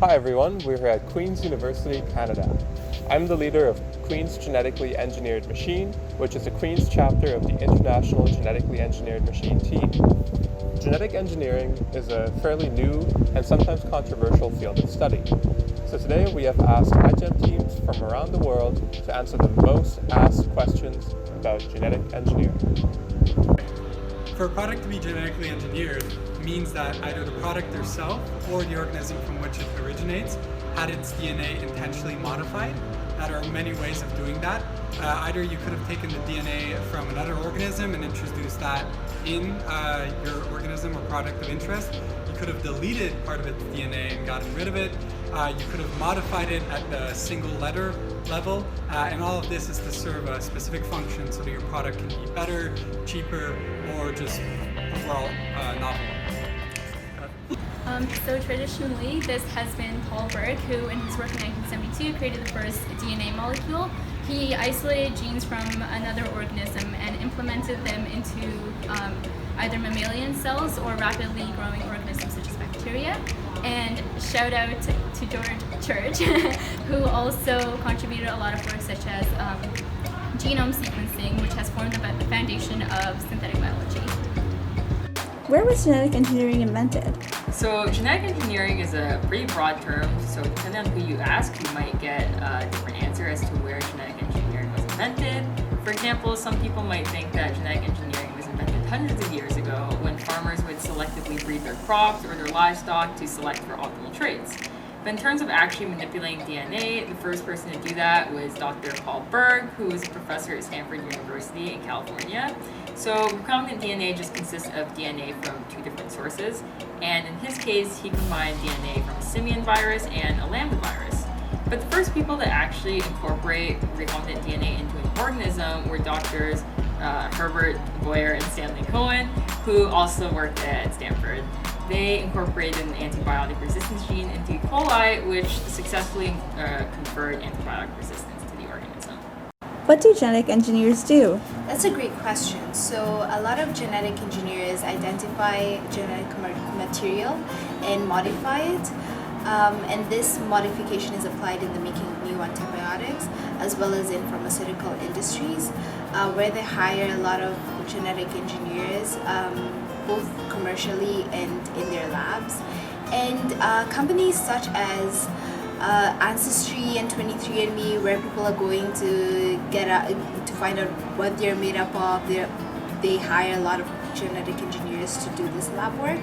Hi everyone, we're here at Queen's University, Canada. I'm the leader of Queen's Genetically Engineered Machine, which is the Queen's chapter of the International Genetically Engineered Machine team. Genetic engineering is a fairly new and sometimes controversial field of study. So today we have asked iGEM teams from around the world to answer the most asked questions about genetic engineering. For a product to be genetically engineered means that either the product itself or the organism from which it originates had its DNA intentionally modified. There are many ways of doing that. Either you could have taken the DNA from another organism and introduced that in your organism or product of interest. You could have deleted part of its DNA and gotten rid of it. You could have modified it at the single letter level, and all of this is to serve a specific function so that your product can be better, cheaper, or just overall novel. So traditionally, this has been Paul Berg, who in his work in 1972 created the first DNA molecule. He isolated genes from another organism and implemented them into either mammalian cells or rapidly growing organisms such as bacteria. And shout out to George Church, who also contributed a lot of work such as genome sequencing, which has formed the foundation of synthetic biology. Where was genetic engineering invented? So genetic engineering is a pretty broad term, so depending on who you ask, you might get a different answer as to where genetic engineering was invented. For example, some people might think that genetic engineering was invented hundreds of years ago when farmers would selectively breed their crops or their livestock to select for optimal traits. But in terms of actually manipulating DNA, the first person to do that was Dr. Paul Berg, who was a professor at Stanford University in California. So recombinant DNA just consists of DNA from two different sources, and in his case, he combined DNA from a simian virus and a lambda virus. But the first people to actually incorporate recombinant DNA into an organism were doctors Herbert Boyer and Stanley Cohen, who also worked at Stanford. They incorporated an antibiotic resistance gene into E. coli, which successfully conferred antibiotic resistance to the organism. What do genetic engineers do? That's a great question. So a lot of genetic engineers identify genetic material and modify it. And this modification is applied in the making of new antibiotics, as well as in pharmaceutical industries, where they hire a lot of genetic engineers, both commercially and in their labs. And companies such as Ancestry and 23andMe, where people are going to to find out what they're made up of, they hire a lot of genetic engineers to do this lab work.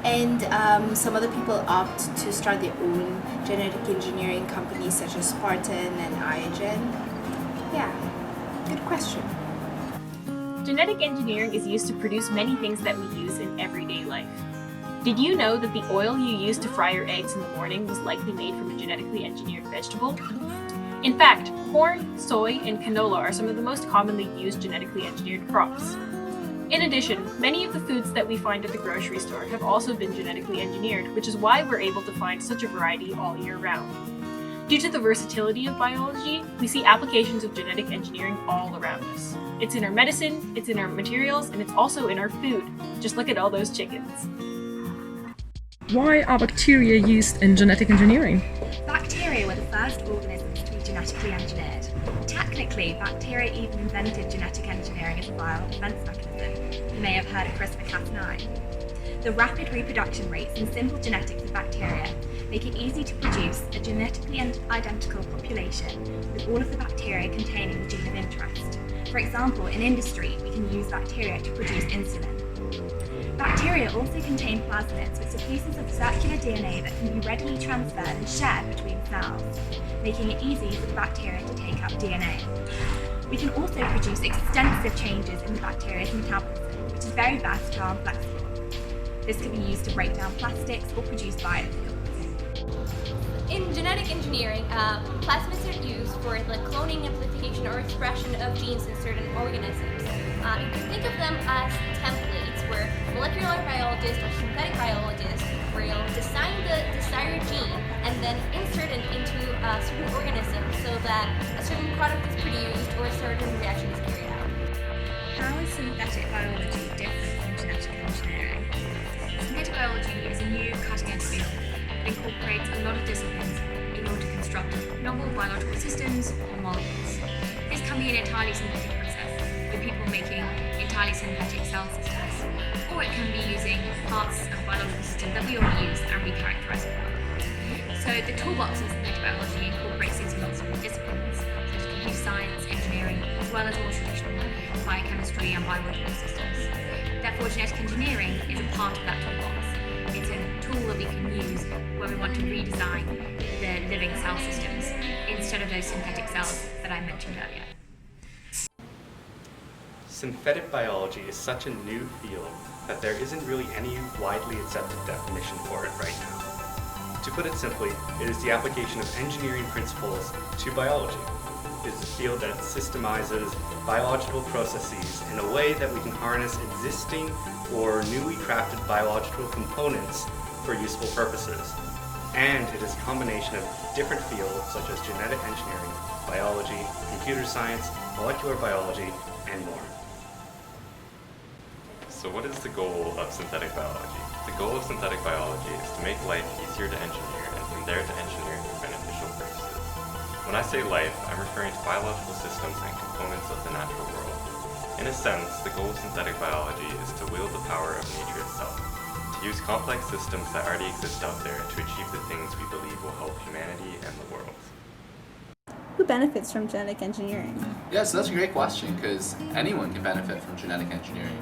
And some other people opt to start their own genetic engineering companies such as Spartan and iGEM. Yeah, good question. Genetic engineering is used to produce many things that we use in everyday life. Did you know that the oil you use to fry your eggs in the morning was likely made from a genetically engineered vegetable? In fact, corn, soy, and canola are some of the most commonly used genetically engineered crops. In addition, many of the foods that we find at the grocery store have also been genetically engineered, which is why we're able to find such a variety all year round. Due to the versatility of biology, we see applications of genetic engineering all around us. It's in our medicine, it's in our materials, and it's also in our food. Just look at all those chickens. Why are bacteria used in genetic engineering? Bacteria were the first organisms to be genetically engineered. Technically, bacteria even invented genetic engineering as a viral defense mechanism. You may have heard of CRISPR-Cas9. The rapid reproduction rates and simple genetics of bacteria make it easy to produce a genetically identical population with all of the bacteria containing the gene of interest. For example, in industry, we can use bacteria to produce insulin. Bacteria also contain plasmids, which are pieces of circular DNA that can be readily transferred and shared between cells, making it easy for the bacteria to take up DNA. We can also produce extensive changes in the bacteria's metabolism, which is very versatile and flexible. This can be used to break down plastics or produce biofuels. In genetic engineering, plasmids are used for the cloning, amplification, or expression of genes in certain organisms. You can think of them as templates where molecular biologists or synthetic biologists will design the desired gene and then insert it into a certain organism so that a certain product is produced or a certain reaction is carried out. How is synthetic biology different from genetic engineering? Synthetic biology is a new cutting-edge field. that incorporates a lot of disciplines in order to construct novel biological systems or molecules. This can be an entirely synthetic process, with people making entirely synthetic cell systems, or it can be using parts of biological systems that we already use and recharacterize them. So the toolbox in synthetic biology incorporates into lots of disciplines, such as computer science, engineering, as well as more traditional biochemistry and biological systems. Therefore, genetic engineering is a part of that toolbox. It's a tool that we can use when we want to redesign the living cell systems instead of those synthetic cells that I mentioned earlier. Synthetic biology is such a new field that there isn't really any widely accepted definition for it right now. To put it simply, it is the application of engineering principles to biology. It is a field that systemizes biological processes in a way that we can harness existing or newly crafted biological components for useful purposes. And it is a combination of different fields such as genetic engineering, biology, computer science, molecular biology, and more. So what is the goal of synthetic biology? The goal of synthetic biology is to make life easier to engineer and from there to engineer for beneficial purposes. When I say life, I'm referring to biological systems and components of the natural world. In a sense, the goal of synthetic biology is to wield the power of nature itself, to use complex systems that already exist out there to achieve the things we believe will help humanity and the world. Who benefits from genetic engineering? Yeah, so that's a great question because anyone can benefit from genetic engineering.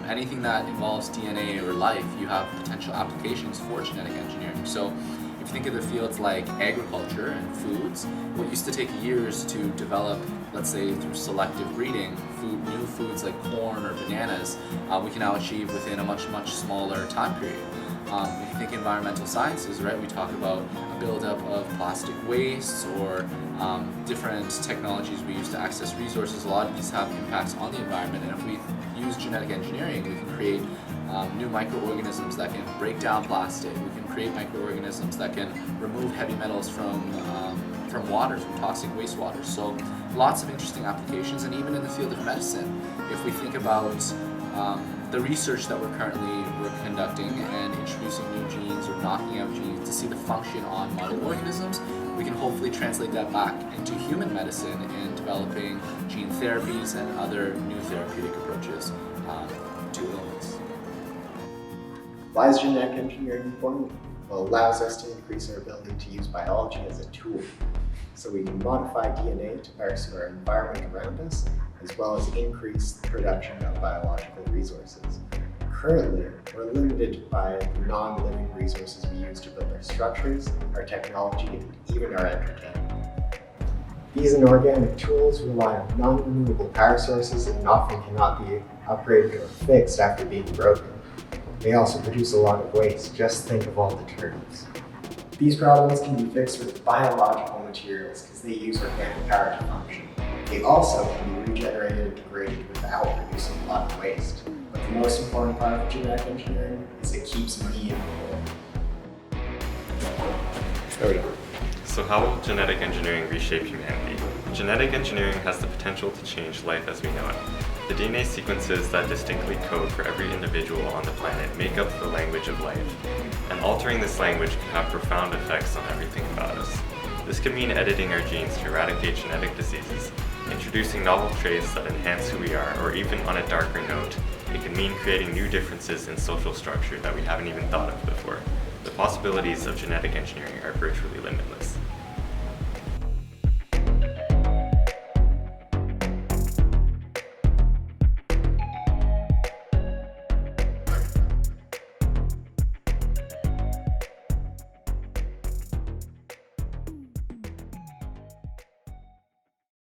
Anything that involves DNA or life, you have potential applications for genetic engineering. So if you think of the fields like agriculture and foods, what used to take years to develop, let's say through selective breeding, new foods like corn or bananas, we can now achieve within a much smaller time period. If you think environmental sciences, right, we talk about a buildup of plastic waste or different technologies we use to access resources. A lot of these have impacts on the environment, and if we use genetic engineering, we can create new microorganisms that can break down plastic. We can create microorganisms that can remove heavy metals from water, from toxic wastewater. So lots of interesting applications, and even in the field of medicine, if we think about the research that we're conducting and introducing new genes or knocking out genes to see the function on model organisms, we can hopefully translate that back into human medicine and developing gene therapies and other new therapeutic approaches to illness. Why is genetic engineering important? Well, it allows us to increase our ability to use biology as a tool. So we can modify DNA to parse our environment around us, as well as increase the production of biological resources. Currently, we're limited by the non-living resources we use to build our structures, our technology, and even our entertainment. These inorganic tools rely on non-renewable power sources and often cannot be upgraded or fixed after being broken. They also produce a lot of waste. Just think of all the turnips. These problems can be fixed with biological materials because they use organic power to function. They also can be regenerated and degraded without producing a lot of waste. But the most important part of genetic engineering is it keeps money in the world. There we go. So how will genetic engineering reshape humanity? Genetic engineering has the potential to change life as we know it. The DNA sequences that distinctly code for every individual on the planet make up the language of life, and altering this language can have profound effects on everything about us. This could mean editing our genes to eradicate genetic diseases, introducing novel traits that enhance who we are, or even on a darker note, it can mean creating new differences in social structure that we haven't even thought of before. The possibilities of genetic engineering are virtually limitless.